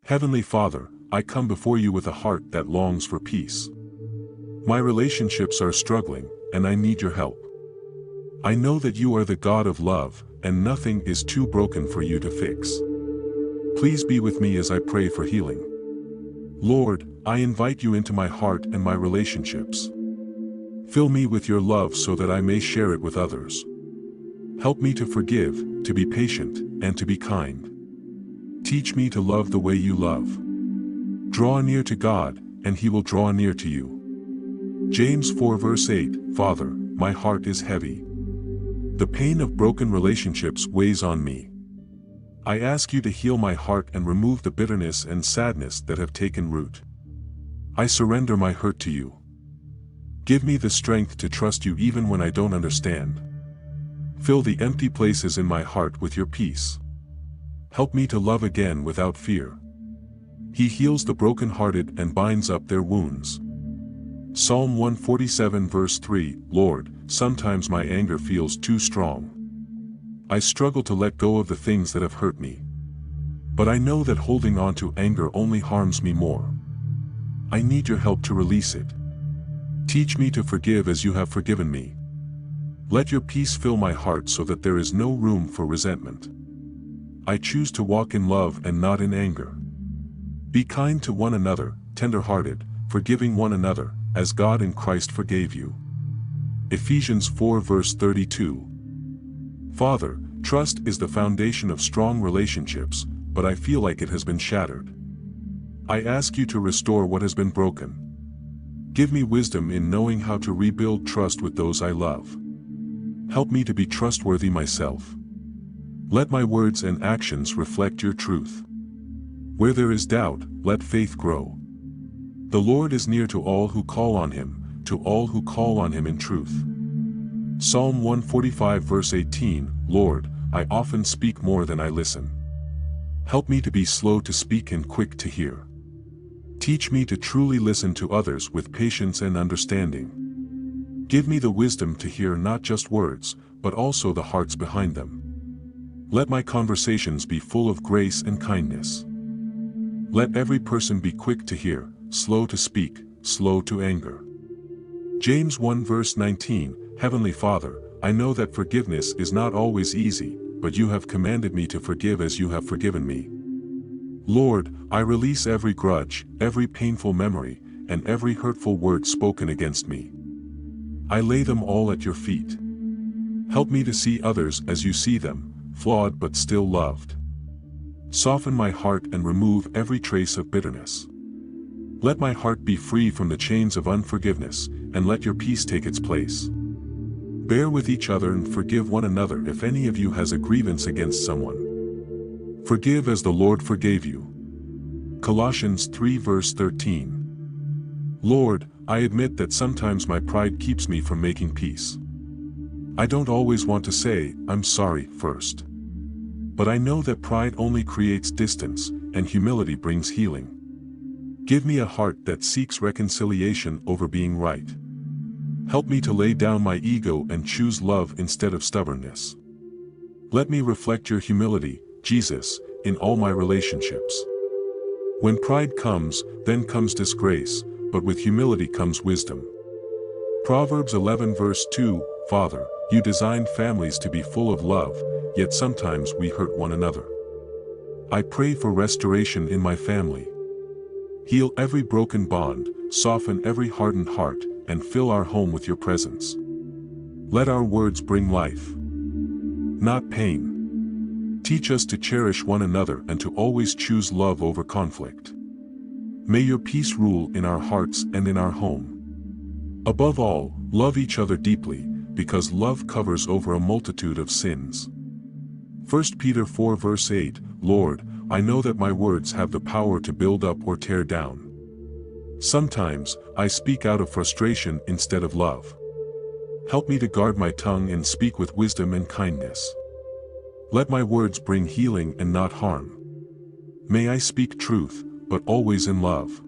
Heavenly Father, I come before you with a heart that longs for peace. My relationships are struggling, and I need your help. I know that you are the God of love, and nothing is too broken for you to fix. Please be with me as I pray for healing. Lord, I invite you into my heart and my relationships. Fill me with your love so that I may share it with others. Help me to forgive, to be patient, and to be kind. Teach me to love the way you love. Draw near to God, and He will draw near to you. James 4 verse 8, Father, my heart is heavy. The pain of broken relationships weighs on me. I ask you to heal my heart and remove the bitterness and sadness that have taken root. I surrender my hurt to you. Give me the strength to trust you even when I don't understand. Fill the empty places in my heart with your peace. Help me to love again without fear. He heals the brokenhearted and binds up their wounds. Psalm 147 verse 3, Lord, sometimes my anger feels too strong. I struggle to let go of the things that have hurt me. But I know that holding on to anger only harms me more. I need your help to release it. Teach me to forgive as you have forgiven me. Let your peace fill my heart so that there is no room for resentment. I choose to walk in love and not in anger. Be kind to one another, tender-hearted, forgiving one another, as God in Christ forgave you. Ephesians 4 verse 32. Father, trust is the foundation of strong relationships, but I feel like it has been shattered. I ask you to restore what has been broken. Give me wisdom in knowing how to rebuild trust with those I love. Help me to be trustworthy myself. Let my words and actions reflect your truth. Where there is doubt, let faith grow. The Lord is near to all who call on Him, to all who call on Him in truth. Psalm 145 verse 18, Lord, I often speak more than I listen. Help me to be slow to speak and quick to hear. Teach me to truly listen to others with patience and understanding. Give me the wisdom to hear not just words, but also the hearts behind them. Let my conversations be full of grace and kindness. Let every person be quick to hear, slow to speak, slow to anger. James 1 verse 19, Heavenly Father, I know that forgiveness is not always easy, but you have commanded me to forgive as you have forgiven me. Lord, I release every grudge, every painful memory, and every hurtful word spoken against me. I lay them all at your feet. Help me to see others as you see them, flawed but still loved. Soften my heart and remove every trace of bitterness. Let my heart be free from the chains of unforgiveness, and let your peace take its place. Bear with each other and forgive one another if any of you has a grievance against someone. Forgive as the Lord forgave you. Colossians 3 verse 13. Lord, I admit that sometimes my pride keeps me from making peace. I don't always want to say, I'm sorry, first. But I know that pride only creates distance, and humility brings healing. Give me a heart that seeks reconciliation over being right. Help me to lay down my ego and choose love instead of stubbornness. Let me reflect your humility, Jesus, in all my relationships. When pride comes, then comes disgrace, but with humility comes wisdom. Proverbs 11 verse 2, Father, you designed families to be full of love, yet sometimes we hurt one another. I pray for restoration in my family. Heal every broken bond, soften every hardened heart, and fill our home with your presence. Let our words bring life, not pain. Teach us to cherish one another and to always choose love over conflict. May your peace rule in our hearts and in our home. Above all, love each other deeply, because love covers over a multitude of sins. 1 Peter 4 verse 8, Lord, I know that my words have the power to build up or tear down. Sometimes, I speak out of frustration instead of love. Help me to guard my tongue and speak with wisdom and kindness. Let my words bring healing and not harm. May I speak truth, but always in love.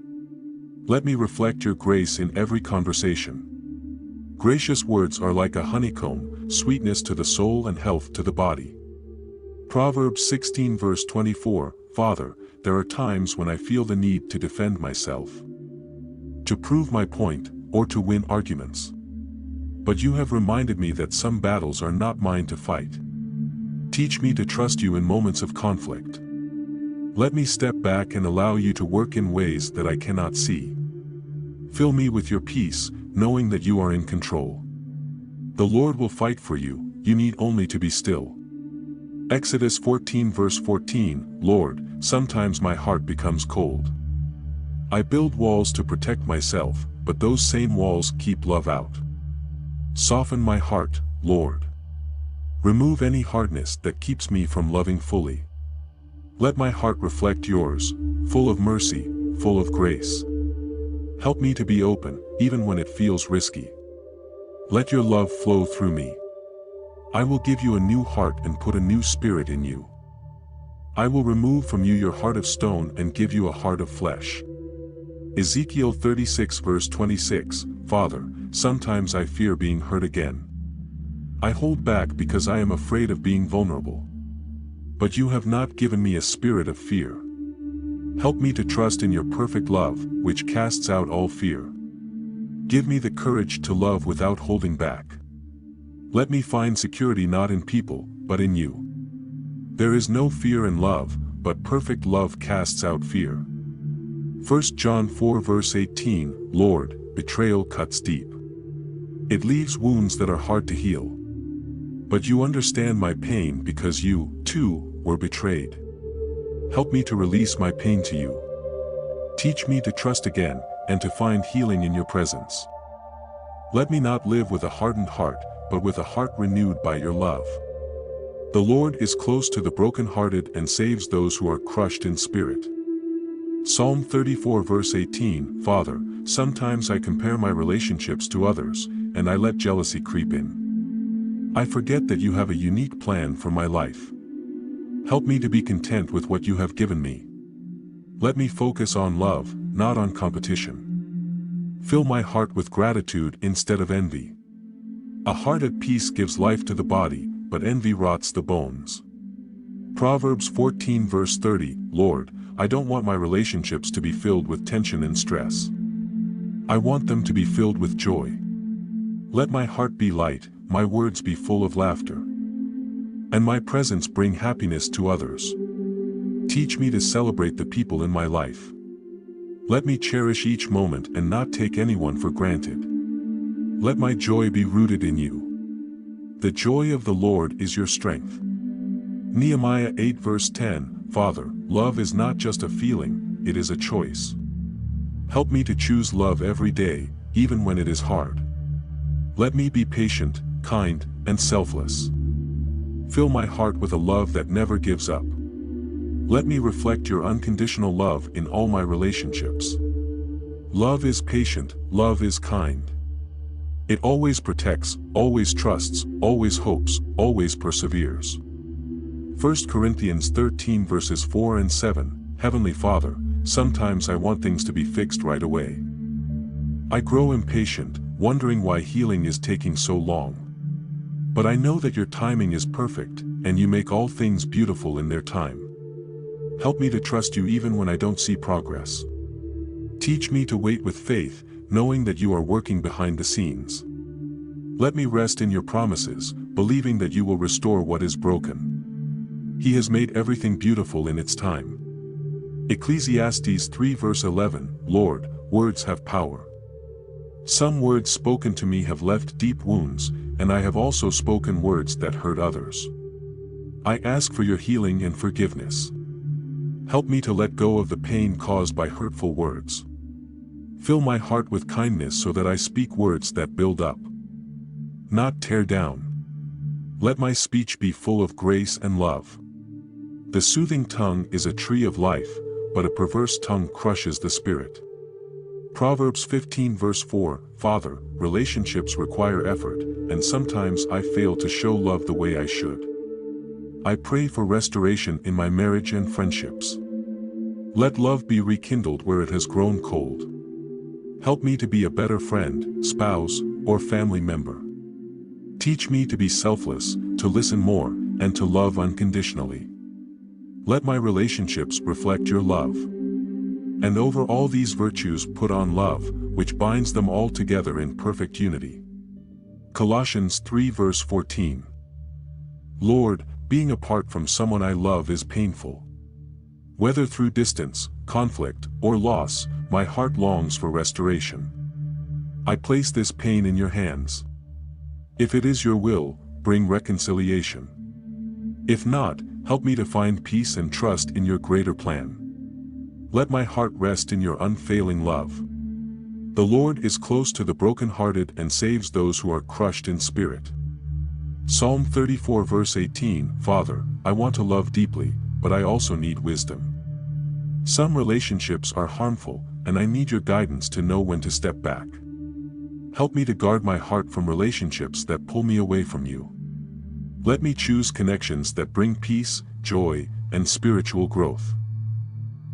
Let me reflect your grace in every conversation. Gracious words are like a honeycomb, sweetness to the soul and health to the body. Proverbs 16 verse 24, Father, there are times when I feel the need to defend myself, to prove my point, or to win arguments. But you have reminded me that some battles are not mine to fight. Teach me to trust you in moments of conflict. Let me step back and allow you to work in ways that I cannot see. Fill me with your peace, knowing that you are in control. The Lord will fight for you, you need only to be still. Exodus 14 verse 14, Lord, sometimes my heart becomes cold. I build walls to protect myself, but those same walls keep love out. Soften my heart, Lord. Remove any hardness that keeps me from loving fully. Let my heart reflect yours, full of mercy, full of grace. Help me to be open, even when it feels risky. Let your love flow through me. I will give you a new heart and put a new spirit in you. I will remove from you your heart of stone and give you a heart of flesh. Ezekiel 36 verse 26, Father, sometimes I fear being hurt again. I hold back because I am afraid of being vulnerable. But you have not given me a spirit of fear. Help me to trust in your perfect love, which casts out all fear. Give me the courage to love without holding back. Let me find security not in people, but in you. There is no fear in love, but perfect love casts out fear. 1 John 4 verse 18, Lord, betrayal cuts deep. It leaves wounds that are hard to heal. But you understand my pain because you, too, were betrayed. Help me to release my pain to you. Teach me to trust again, and to find healing in your presence. Let me not live with a hardened heart, but with a heart renewed by your love. The Lord is close to the brokenhearted and saves those who are crushed in spirit. Psalm 34 verse 18, Father, sometimes I compare my relationships to others, and I let jealousy creep in. I forget that you have a unique plan for my life. Help me to be content with what you have given me. Let me focus on love, not on competition. Fill my heart with gratitude instead of envy. A heart at peace gives life to the body, but envy rots the bones. Proverbs 14 verse 30, Lord, I don't want my relationships to be filled with tension and stress. I want them to be filled with joy. Let my heart be light, my words be full of laughter, and my presence bring happiness to others. Teach me to celebrate the people in my life. Let me cherish each moment and not take anyone for granted. Let my joy be rooted in you. The joy of the Lord is your strength. Nehemiah 8 verse 10, Father, love is not just a feeling, it is a choice. Help me to choose love every day, even when it is hard. Let me be patient, kind, and selfless. Fill my heart with a love that never gives up. Let me reflect your unconditional love in all my relationships. Love is patient, love is kind. It always protects, always trusts, always hopes, always perseveres. 1 Corinthians 13 verses 4 and 7, Heavenly Father, sometimes I want things to be fixed right away. I grow impatient, wondering why healing is taking so long. But I know that your timing is perfect, and you make all things beautiful in their time. Help me to trust you even when I don't see progress. Teach me to wait with faith, knowing that you are working behind the scenes. Let me rest in your promises, believing that you will restore what is broken. He has made everything beautiful in its time. Ecclesiastes 3 verse 11, Lord, words have power. Some words spoken to me have left deep wounds, and I have also spoken words that hurt others. I ask for your healing and forgiveness. Help me to let go of the pain caused by hurtful words. Fill my heart with kindness so that I speak words that build up, not tear down. Let my speech be full of grace and love. The soothing tongue is a tree of life, but a perverse tongue crushes the spirit. Proverbs 15 verse 4, Father, relationships require effort, and sometimes I fail to show love the way I should. I pray for restoration in my marriage and friendships. Let love be rekindled where it has grown cold. Help me to be a better friend, spouse, or family member. Teach me to be selfless, to listen more, and to love unconditionally. Let my relationships reflect your love. And over all these virtues put on love, which binds them all together in perfect unity. Colossians 3 verse 14. Lord, being apart from someone I love is painful. Whether through distance, conflict, or loss, my heart longs for restoration. I place this pain in your hands. If it is your will, bring reconciliation. If not, help me to find peace and trust in your greater plan. Let my heart rest in your unfailing love. The Lord is close to the brokenhearted and saves those who are crushed in spirit. Psalm 34 verse 18. Father, I want to love deeply, but I also need wisdom. Some relationships are harmful, and I need your guidance to know when to step back. Help me to guard my heart from relationships that pull me away from you. Let me choose connections that bring peace, joy, and spiritual growth.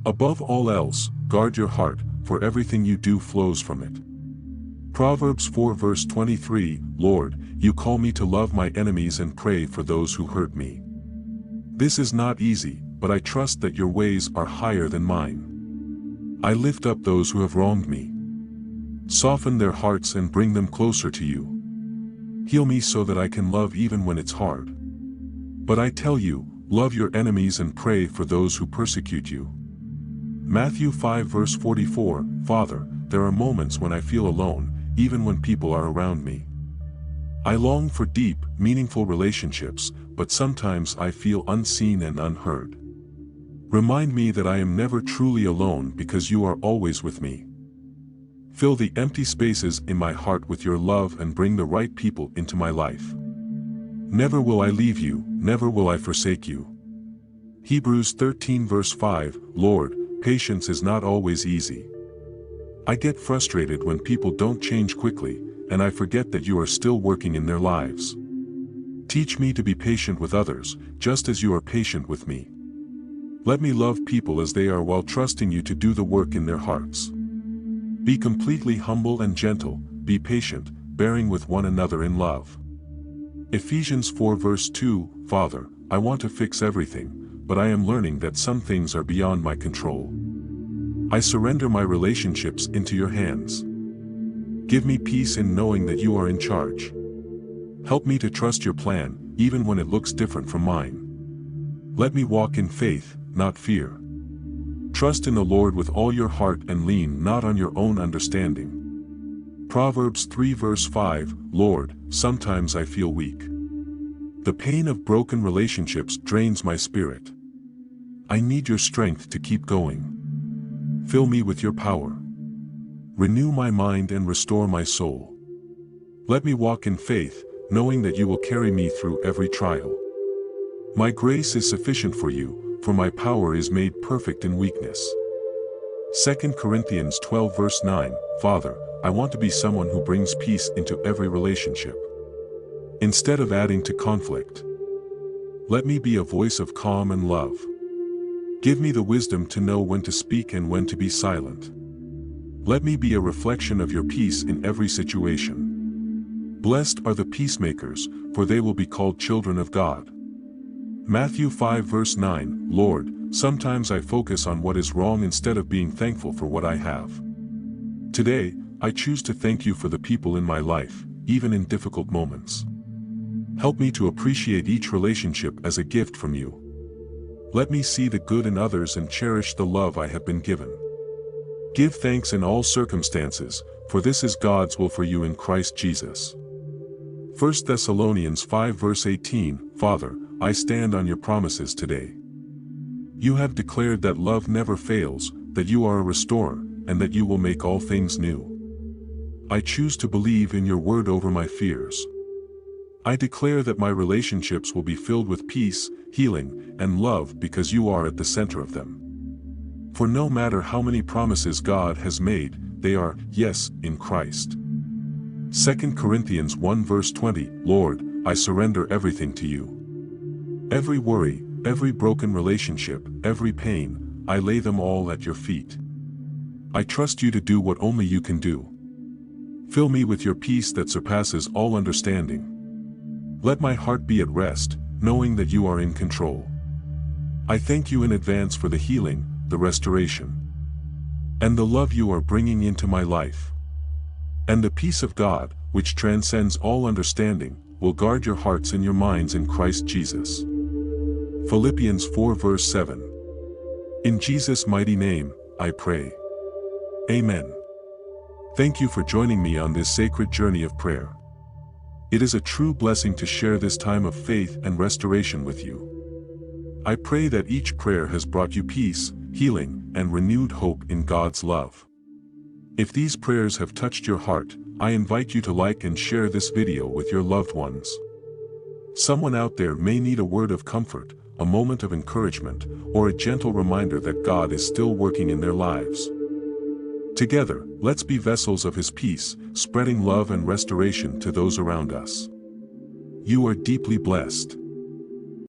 Above all else, guard your heart, for everything you do flows from it. Proverbs 4 verse 23. Lord, you call me to love my enemies and pray for those who hurt me. This is not easy, but I trust that your ways are higher than mine. I lift up those who have wronged me. Soften their hearts and bring them closer to you. Heal me so that I can love even when it's hard. But I tell you, love your enemies and pray for those who persecute you. Matthew 5 verse 44. Father, there are moments when I feel alone, even when people are around me. I long for deep, meaningful relationships, but sometimes I feel unseen and unheard. Remind me that I am never truly alone because you are always with me. Fill the empty spaces in my heart with your love and bring the right people into my life. Never will I leave you, never will I forsake you. Hebrews 13 verse 5. Lord, patience is not always easy. I get frustrated when people don't change quickly, and I forget that you are still working in their lives. Teach me to be patient with others, just as you are patient with me. Let me love people as they are while trusting you to do the work in their hearts. Be completely humble and gentle, be patient, bearing with one another in love. Ephesians 4 verse 2. Father, I want to fix everything, but I am learning that some things are beyond my control. I surrender my relationships into your hands. Give me peace in knowing that you are in charge. Help me to trust your plan, even when it looks different from mine. Let me walk in faith, not fear. Trust in the Lord with all your heart and lean not on your own understanding. Proverbs 3 verse 5. Lord, sometimes I feel weak. The pain of broken relationships drains my spirit. I need your strength to keep going. Fill me with your power. Renew my mind and restore my soul. Let me walk in faith, knowing that you will carry me through every trial. My grace is sufficient for you, for my power is made perfect in weakness. 2 Corinthians 12 verse 9. Father, I want to be someone who brings peace into every relationship. Instead of adding to conflict, let me be a voice of calm and love. Give me the wisdom to know when to speak and when to be silent. Let me be a reflection of your peace in every situation. Blessed are the peacemakers, for they will be called children of God. Matthew 5 verse 9. Lord, sometimes I focus on what is wrong instead of being thankful for what I have. Today, I choose to thank you for the people in my life, even in difficult moments. Help me to appreciate each relationship as a gift from you. Let me see the good in others and cherish the love I have been given. Give thanks in all circumstances, for this is God's will for you in Christ Jesus. 1 Thessalonians 5 verse 18. Father, I stand on your promises today. You have declared that love never fails, that you are a restorer, and that you will make all things new. I choose to believe in your word over my fears. I declare that my relationships will be filled with peace, healing, and love because you are at the center of them. For no matter how many promises God has made, they are yes in Christ. 2 Corinthians 1 verse 20. Lord, I surrender everything to you. Every worry, every broken relationship, every pain, I lay them all at your feet. I trust you to do what only you can do. Fill me with your peace that surpasses all understanding. Let my heart be at rest, knowing that you are in control. I thank you in advance for the healing, the restoration, and the love you are bringing into my life. And the peace of God, which transcends all understanding, will guard your hearts and your minds in Christ Jesus. Philippians 4 verse 7. In Jesus' mighty name, I pray. Amen. Thank you for joining me on this sacred journey of prayer. It is a true blessing to share this time of faith and restoration with you. I pray that each prayer has brought you peace, healing, and renewed hope in God's love. If these prayers have touched your heart, I invite you to like and share this video with your loved ones. Someone out there may need a word of comfort, a moment of encouragement, or a gentle reminder that God is still working in their lives. Together, let's be vessels of His peace, spreading love and restoration to those around us. You are deeply blessed.